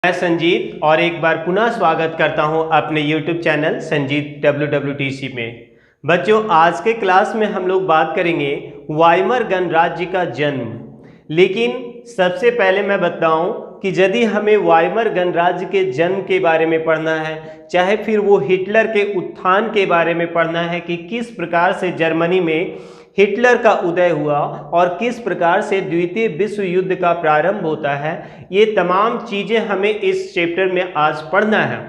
मैं संजीत और एक बार पुनः स्वागत करता हूं अपने YouTube चैनल संजीत WWTC में। बच्चों, आज के क्लास में हम लोग बात करेंगे वाइमर गणराज्य का जन्म। लेकिन सबसे पहले मैं बताऊं कि यदि हमें वाइमर गणराज्य के जन्म के बारे में पढ़ना है, चाहे फिर वो हिटलर के उत्थान के बारे में पढ़ना है कि किस प्रकार से जर्मनी में हिटलर का उदय हुआ और किस प्रकार से द्वितीय विश्व युद्ध का प्रारंभ होता है, ये तमाम चीज़ें हमें इस चैप्टर में आज पढ़ना है।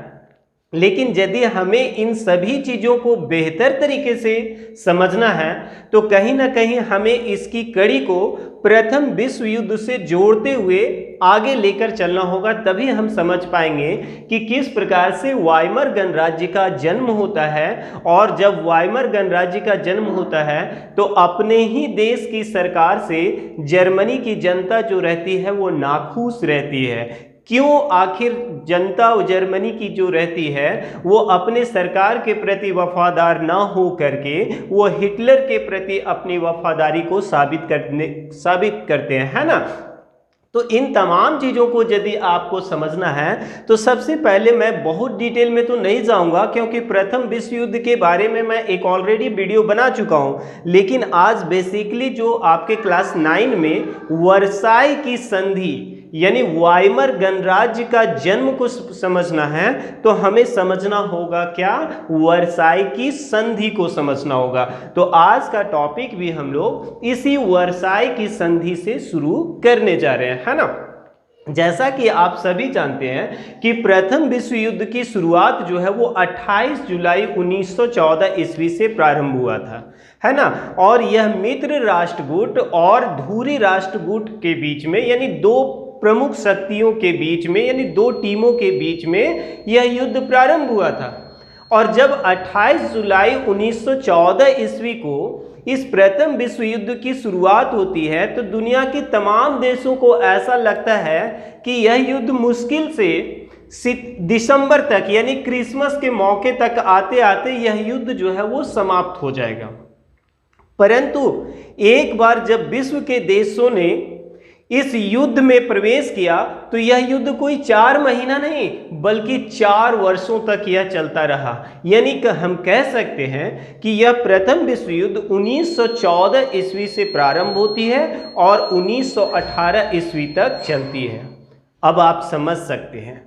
लेकिन यदि हमें इन सभी चीज़ों को बेहतर तरीके से समझना है तो कहीं ना कहीं हमें इसकी कड़ी को प्रथम विश्व युद्ध से जोड़ते हुए आगे लेकर चलना होगा। तभी हम समझ पाएंगे कि किस प्रकार से वाइमर गणराज्य का जन्म होता है। और जब वाइमर गणराज्य का जन्म होता है तो अपने ही देश की सरकार से जर्मनी की जनता जो रहती है वो नाखुश रहती है। क्यों? आखिर जनता जर्मनी की जो रहती है वो अपने सरकार के प्रति वफादार ना हो करके वो हिटलर के प्रति अपनी वफादारी को साबित करते हैं, है ना। तो इन तमाम चीज़ों को यदि आपको समझना है तो सबसे पहले मैं बहुत डिटेल में तो नहीं जाऊंगा, क्योंकि प्रथम विश्व युद्ध के बारे में मैं एक ऑलरेडी वीडियो बना चुका हूं। लेकिन आज बेसिकली जो आपके क्लास 9 में वर्साई की संधि यानी वाइमर गणराज्य का जन्म को समझना है तो हमें समझना होगा क्या? वर्साई की संधि को समझना होगा। तो आज का टॉपिक भी हम लोग इसी वर्साई की संधि से शुरू करने जा रहे हैं, है ना। जैसा कि आप सभी जानते हैं कि प्रथम विश्व युद्ध की शुरुआत जो है वो 28 जुलाई 1914 ईस्वी से प्रारंभ हुआ था, है ना। और यह मित्र राष्ट्र गुट और धुरी राष्ट्र गुट के बीच में यानी दो प्रमुख शक्तियों के बीच में यानी दो टीमों के बीच में यह युद्ध प्रारंभ हुआ था। और जब 28 जुलाई 1914 ईस्वी को इस प्रथम विश्व युद्ध की शुरुआत होती है तो दुनिया के तमाम देशों को ऐसा लगता है कि यह युद्ध मुश्किल से दिसंबर तक यानी क्रिसमस के मौके तक आते आते यह युद्ध जो है वो समाप्त हो जाएगा। परंतु एक बार जब विश्व के देशों ने इस युद्ध में प्रवेश किया तो यह युद्ध कोई 4 महीना नहीं बल्कि 4 वर्षों तक यह चलता रहा। यानी कि हम कह सकते हैं कि यह प्रथम विश्व युद्ध 1914 ईस्वी से प्रारंभ होती है और 1918 ईस्वी तक चलती है। अब आप समझ सकते हैं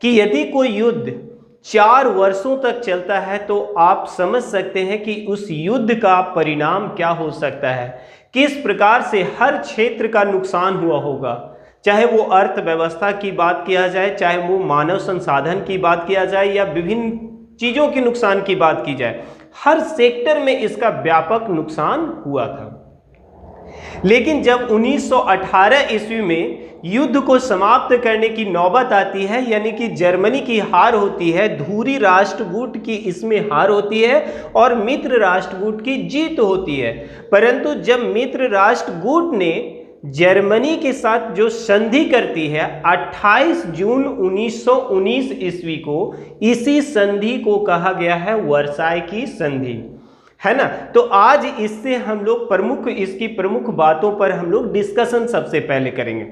कि यदि कोई युद्ध 4 वर्षों तक चलता है तो आप समझ सकते हैं कि उस युद्ध का परिणाम क्या हो सकता है, किस प्रकार से हर क्षेत्र का नुकसान हुआ होगा। चाहे वो अर्थव्यवस्था की बात किया जाए, चाहे वो मानव संसाधन की बात किया जाए या विभिन्न चीज़ों के नुकसान की बात की जाए, हर सेक्टर में इसका व्यापक नुकसान हुआ था। लेकिन जब 1918 ईस्वी में युद्ध को समाप्त करने की नौबत आती है यानी कि जर्मनी की हार होती है, धुरी राष्ट्रगुट की इसमें हार होती है और मित्र राष्ट्रगुट की जीत होती है। परंतु जब मित्र राष्ट्रगुट ने जर्मनी के साथ जो संधि करती है 28 जून 1919 ईस्वी को, इसी संधि को कहा गया है वर्साई की संधि, है ना। तो आज इससे हम लोग इसकी प्रमुख बातों पर हम लोग डिस्कशन सबसे पहले करेंगे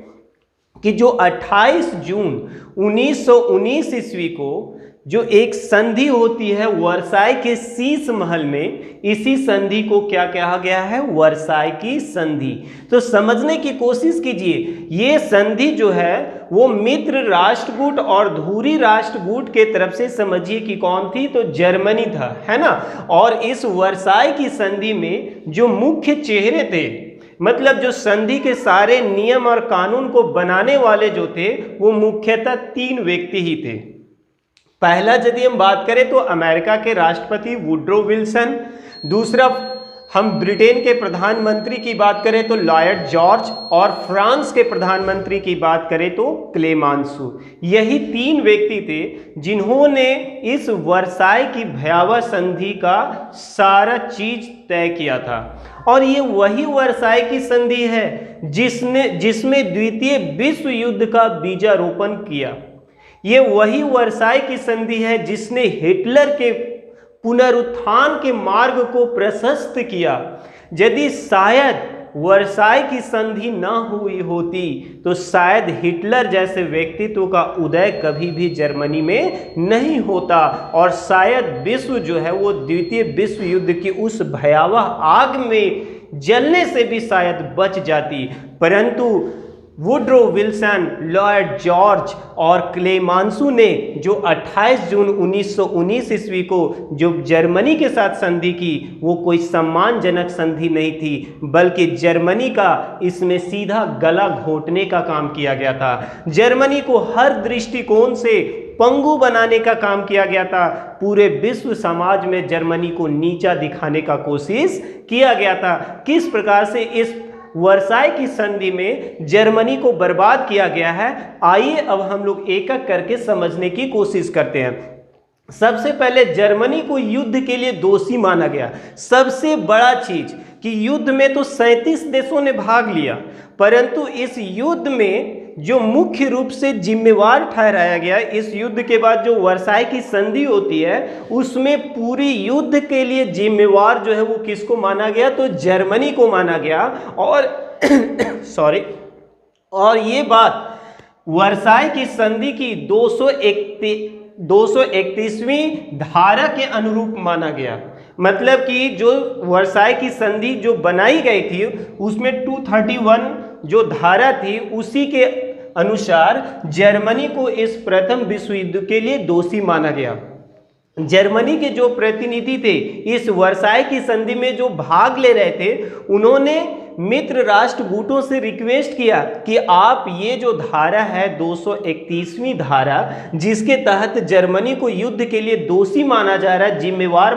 कि जो 28 जून 1919 ईस्वी को जो एक संधि होती है वर्साई के शीश महल में, इसी संधि को क्या कहा गया है? वर्साई की संधि। तो समझने की कोशिश कीजिए, ये संधि जो है वो मित्र राष्ट्रगुट और धुरी राष्ट्रगुट के तरफ से समझिए कि कौन थी? तो जर्मनी था, है ना। और इस वर्साई की संधि में जो मुख्य चेहरे थे, मतलब जो संधि के सारे नियम और कानून को बनाने वाले जो थे वो मुख्यतः 3 व्यक्ति ही थे। पहला यदि हम बात करें तो अमेरिका के राष्ट्रपति वुड्रो विल्सन, दूसरा हम ब्रिटेन के प्रधानमंत्री की बात करें तो लॉयड जॉर्ज और फ्रांस के प्रधानमंत्री की बात करें तो क्लेमांसू। यही 3 व्यक्ति थे जिन्होंने इस वर्साई की भयावह संधि का सारा चीज तय किया था। और ये वही वर्साई की संधि है जिसमें द्वितीय विश्व युद्ध का बीजारोपण किया। ये वही वर्साई की संधि है जिसने हिटलर के पुनरुत्थान के मार्ग को प्रशस्त किया। यदि शायद वर्साई की संधि न हुई होती तो शायद हिटलर जैसे व्यक्तित्व का उदय कभी भी जर्मनी में नहीं होता और शायद विश्व जो है वो द्वितीय विश्व युद्ध की उस भयावह आग में जलने से भी शायद बच जाती। परंतु वुड्रो विल्सन, लॉर्ड जॉर्ज और क्लेमांसू ने जो 28 जून 1919 ईस्वी को जो जर्मनी के साथ संधि की, वो कोई सम्मानजनक संधि नहीं थी, बल्कि जर्मनी का इसमें सीधा गला घोटने का काम किया गया था। जर्मनी को हर दृष्टिकोण से पंगु बनाने का काम किया गया था। पूरे विश्व समाज में जर्मनी को नीचा दिखाने का कोशिश किया गया था। किस प्रकार से इस वर्साई की संधि में जर्मनी को बर्बाद किया गया है, आइए अब हम लोग एक एक करके समझने की कोशिश करते हैं। सबसे पहले जर्मनी को युद्ध के लिए दोषी माना गया। सबसे बड़ा चीज कि युद्ध में तो 37 देशों ने भाग लिया, परंतु इस युद्ध में जो मुख्य रूप से जिम्मेवार ठहराया गया, इस युद्ध के बाद जो वर्साई की संधि होती है उसमें पूरी युद्ध के लिए जिम्मेवार जो है वो किसको माना गया, तो जर्मनी को माना गया। और और ये बात वर्साई की संधि की 231वीं धारा के अनुरूप माना गया। मतलब कि जो वर्साई की संधि जो बनाई गई थी उसमें 231 जो धारा थी उसी के अनुसार जर्मनी को इस प्रथम विश्व युद्ध के लिए दोषी माना गया। जर्मनी के जो प्रतिनिधि थे इस वर्साई की संधि में जो भाग ले रहे थे, उन्होंने मित्र राष्ट्र गुटों से रिक्वेस्ट किया कि आप ये जो धारा है 231वीं धारा, जिसके तहत जर्मनी को युद्ध के लिए दोषी माना जा रहा है, जिम्मेवार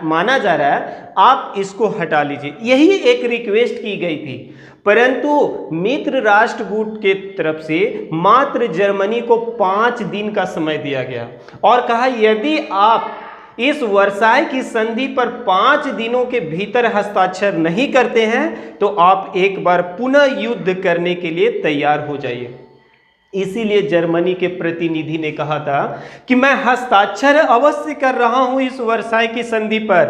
माना जा रहा है, आप इसको हटा लीजिए। यही एक रिक्वेस्ट की गई थी। परंतु मित्र राष्ट्र गुट के तरफ से मात्र जर्मनी को 5 दिन का समय दिया गया और कहा यदि आप इस वर्साई की संधि पर 5 दिनों के भीतर हस्ताक्षर नहीं करते हैं तो आप एक बार पुनः युद्ध करने के लिए तैयार हो जाइए। इसीलिए जर्मनी के प्रतिनिधि ने कहा था कि मैं हस्ताक्षर अवश्य कर रहा हूं इस वर्साई की संधि पर,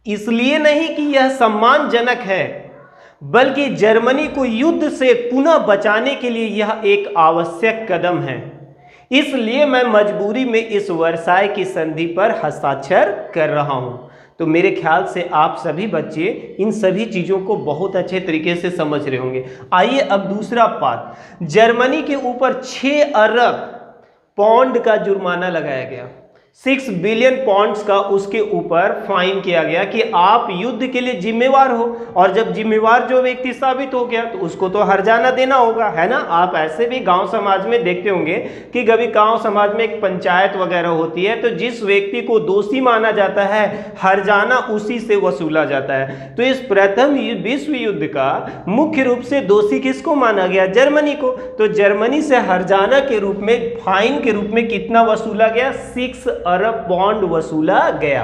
इसलिए नहीं कि यह सम्मानजनक है, बल्कि जर्मनी को युद्ध से पुनः बचाने के लिए यह एक आवश्यक कदम है। इसलिए मैं मजबूरी में इस वर्साई की संधि पर हस्ताक्षर कर रहा हूं। तो मेरे ख्याल से आप सभी बच्चे इन सभी चीज़ों को बहुत अच्छे तरीके से समझ रहे होंगे। आइए अब दूसरा पार्ट, जर्मनी के ऊपर 6 अरब पाउंड का जुर्माना लगाया गया। 6 बिलियन पाउंड्स का उसके ऊपर फाइन किया गया कि आप युद्ध के लिए जिम्मेवार हो, और जब जिम्मेवार जो व्यक्ति साबित हो गया तो उसको तो हर्जाना देना होगा, है ना। आप ऐसे भी गांव समाज में देखते होंगे कि कभी गांव समाज में एक पंचायत वगैरह होती है तो जिस व्यक्ति को दोषी माना जाता है हर्जाना उसी से वसूला जाता है। तो इस प्रथम विश्व युद्ध का मुख्य रूप से दोषी किसको माना गया, जर्मनी को। तो जर्मनी से हर्जाना के रूप में, फाइन के रूप में कितना वसूला गया, 6 अरब पाउंड वसूला गया।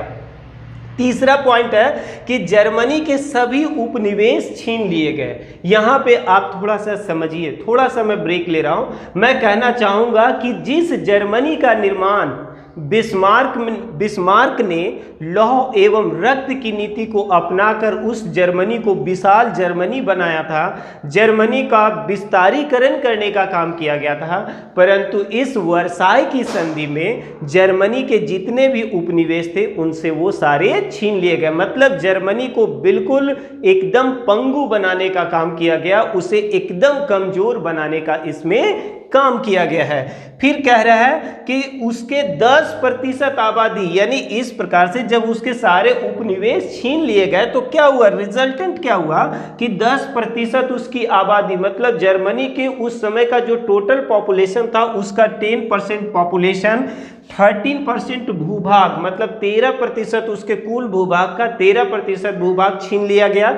तीसरा पॉइंट है कि जर्मनी के सभी उपनिवेश छीन लिए गए। यहां पे आप थोड़ा सा समझिए, थोड़ा सा मैं ब्रेक ले रहा हूं। मैं कहना चाहूंगा कि जिस जर्मनी का निर्माण बिस्मार्क ने लौह एवं रक्त की नीति को अपनाकर उस जर्मनी को विशाल जर्मनी बनाया था, जर्मनी का विस्तारीकरण करने का काम किया गया था। परंतु इस वर्साई की संधि में जर्मनी के जितने भी उपनिवेश थे उनसे वो सारे छीन लिए गए। मतलब जर्मनी को बिल्कुल एकदम पंगु बनाने का काम किया गया, उसे एकदम कमजोर बनाने का इसमें काम किया गया है। फिर कह रहा है कि उसके 10% आबादी, यानी इस प्रकार से जब उसके सारे उपनिवेश छीन लिए गए तो क्या हुआ, रिजल्टेंट क्या हुआ कि 10% उसकी आबादी, मतलब जर्मनी के उस समय का जो टोटल पॉपुलेशन था उसका 10% पॉपुलेशन, 13% भूभाग, मतलब 13% उसके कुल भूभाग का 13% भूभाग छीन लिया गया।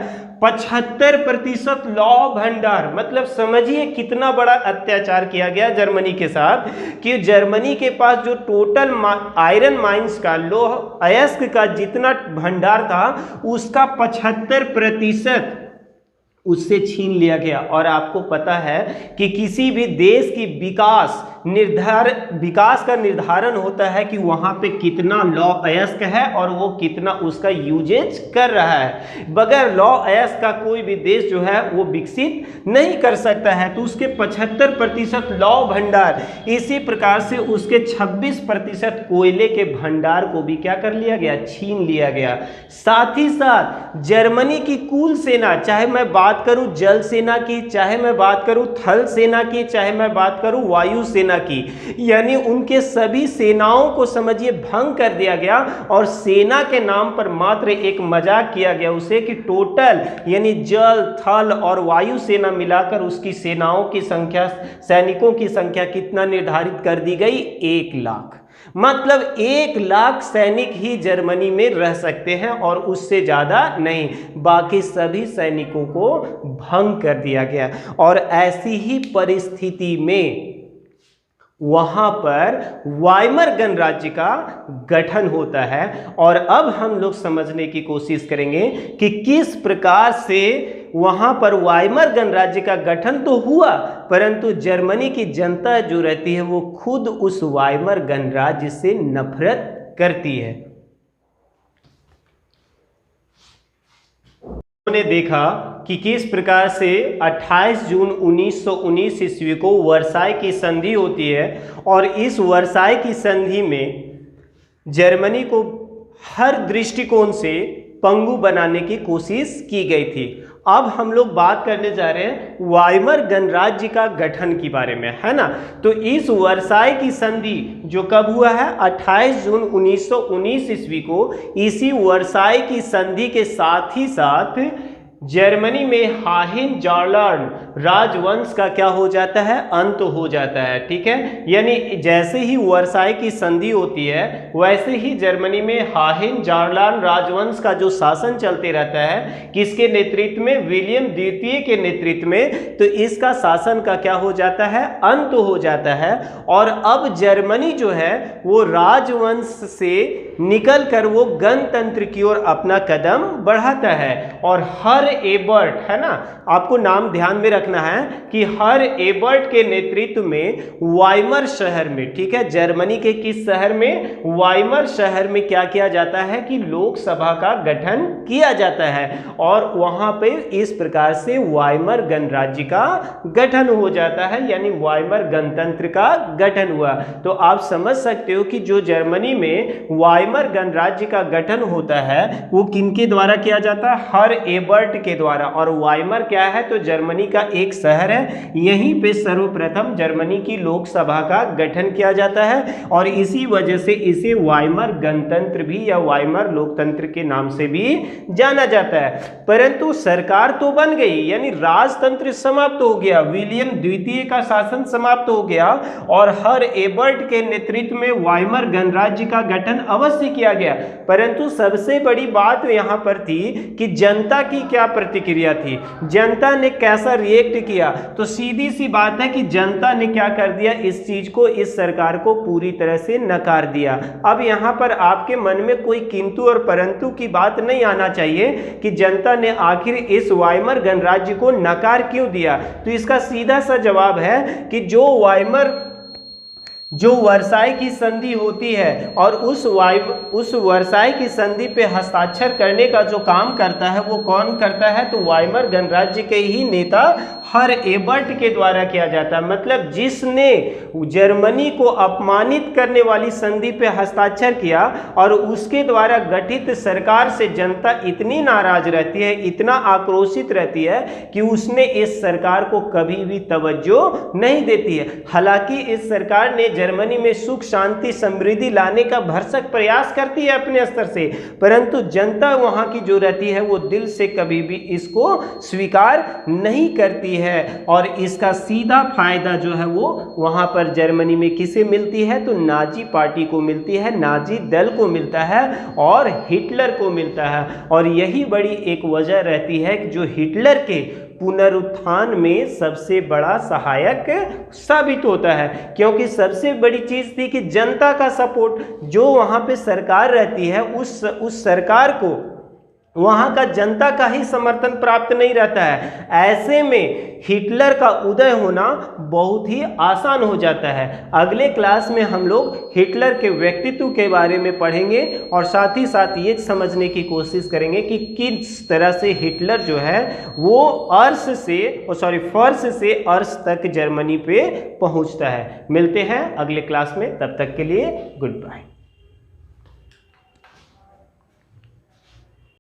75% लौह भंडार, मतलब समझिए कितना बड़ा अत्याचार किया गया जर्मनी के साथ कि जर्मनी के पास जो टोटल आयरन माइंस का, लोह अयस्क का जितना भंडार था उसका 75% उससे छीन लिया गया। और आपको पता है कि किसी भी देश की विकास विकास का निर्धारण होता है कि वहां पे कितना लौ अयस्क है और वो कितना उसका यूजेज कर रहा है। बगैर लौ अयस्क का कोई भी देश जो है वो विकसित नहीं कर सकता है। तो उसके 75% लौ भंडार, इसी प्रकार से उसके 26% कोयले के भंडार को भी क्या कर लिया गया, छीन लिया गया। साथ ही साथ जर्मनी की कुल सेना, चाहे मैं बात करूं जल सेना की, चाहे मैं बात करूं थल सेना की, चाहे मैं बात करूं वायु सेना की, यानी उनके सभी सेनाओं को समझिए भंग कर दिया गया और सेना के नाम पर मात्र एक मजाक किया गया उसे कि टोटल यानी जल थल और वायु सेना मिलाकर उसकी सेनाओं की संख्या, सैनिकों की संख्या कितना निर्धारित कर दी गई, 1 लाख। मतलब 1 लाख सैनिक ही जर्मनी में रह सकते हैं और उससे ज्यादा नहीं, बाकी सभी सैनिकों को भंग कर दिया गया। और ऐसी ही परिस्थिति में वहां पर वाइमर गणराज्य का गठन होता है। और अब हम लोग समझने की कोशिश करेंगे कि किस प्रकार से वहां पर वाइमर गणराज्य का गठन तो हुआ, परंतु जर्मनी की जनता जो रहती है वो खुद उस वाइमर गणराज्य से नफरत करती है। ने देखा कि किस प्रकार से 28 जून 1919 ईस्वी को वर्साई की संधि होती है और इस वर्साई की संधि में जर्मनी को हर दृष्टिकोण से पंगु बनाने की कोशिश की गई थी। अब हम लोग बात करने जा रहे हैं वाइमर गणराज्य का गठन के बारे में, है ना। तो इस वर्साई की संधि जो कब हुआ है, 28 जून 1919 ईस्वी को, इसी वर्साई की संधि के साथ ही साथ जर्मनी में हाहिन-जॉर्लान राजवंश का क्या हो जाता है, अंत हो जाता है। ठीक है, यानी जैसे ही वर्साई की संधि होती है वैसे ही जर्मनी में हाहिन-जॉर्लान राजवंश का जो शासन चलते रहता है, किसके नेतृत्व में, विलियम द्वितीय के नेतृत्व में, तो इसका शासन का क्या हो जाता है, अंत हो जाता है। और अब जर्मनी जो है वो राजवंश से निकल कर वो गणतंत्र की ओर अपना कदम बढ़ाता है। और हर एबर्ट, है ना, आपको नाम ध्यान में रखना है कि हर एबर्ट के नेतृत्व में वाइमर शहर में, ठीक है, जर्मनी के किस शहर में, वाइमर शहर में क्या किया जाता है कि लोकसभा का गठन किया जाता है। और वहां पे इस प्रकार से वाइमर गणराज्य का गठन हो जाता है, यानी वाइमर गणतंत्र का गठन हुआ। तो आप समझ सकते हो कि जो जर्मनी में वाइमर गणराज्य का गठन होता है वो किनके द्वारा किया जाता है, हर एबर्ट के द्वारा। और वाइमर क्या है, तो जर्मनी का एक शहर है, यहीं पे सर्वप्रथम जर्मनी की लोकसभा का गठन किया जाता है और इसी वजह से इसे वाइमर गणतंत्र भी या वाइमर लोकतंत्र के नाम से भी जाना जाता है। परंतु सरकार तो बन गई, यानी राजतंत्र समाप्त हो गया, विलियम द्वितीय का शासन समाप्त हो गया और हर एबर्ट के नेतृत्व में वाइमर गणराज्य का गठन अवश्य किया गया। परंतु सबसे बड़ी बात यहां पर थी कि जनता की क्या प्रतिक्रिया थी, जनता ने कैसा रिएक्ट किया। तो सीधी सी बात है कि जनता ने क्या कर दिया, इस चीज को, इस सरकार को पूरी तरह से नकार दिया। अब यहां पर आपके मन में कोई किंतु और परंतु की बात नहीं आना चाहिए कि जनता ने आखिर इस वाइमर गणराज्य को नकार क्यों दिया। तो इसका सीधा सा जवाब है कि जो वर्साई की संधि होती है और उस वर्साई की संधि पे हस्ताक्षर करने का जो काम करता है वो कौन करता है, तो वाइमर गणराज्य के ही नेता हर एबर्ट के द्वारा किया जाता है। मतलब जिसने जर्मनी को अपमानित करने वाली संधि पे हस्ताक्षर किया और उसके द्वारा गठित सरकार से जनता इतनी नाराज रहती है, इतना आक्रोशित रहती है कि उसने इस सरकार को कभी भी तवज्जो नहीं देती है। हालांकि इस सरकार ने जर्मनी में सुख शांति समृद्धि लाने का भरसक प्रयास करती है अपने स्तर से, परंतु जनता वहां की जो रहती है वो दिल से कभी भी इसको स्वीकार नहीं करती है। और इसका सीधा फायदा जो है वो वहां पर जर्मनी में किसे मिलती है, तो नाजी पार्टी को मिलती है, नाजी दल को मिलता है और हिटलर को मिलता है। और यही बड़ी एक वजह रहती है कि जो हिटलर के पुनरुत्थान में सबसे बड़ा सहायक साबित होता है, क्योंकि सबसे बड़ी चीज थी कि जनता का सपोर्ट, जो वहां पे सरकार रहती है उस सरकार को वहाँ का जनता का ही समर्थन प्राप्त नहीं रहता है। ऐसे में हिटलर का उदय होना बहुत ही आसान हो जाता है। अगले क्लास में हम लोग हिटलर के व्यक्तित्व के बारे में पढ़ेंगे और साथ ही साथ ये समझने की कोशिश करेंगे कि किस तरह से हिटलर जो है वो फर्श से अर्श तक जर्मनी पे पहुंचता है। मिलते हैं अगले क्लास में, तब तक के लिए गुड बाय।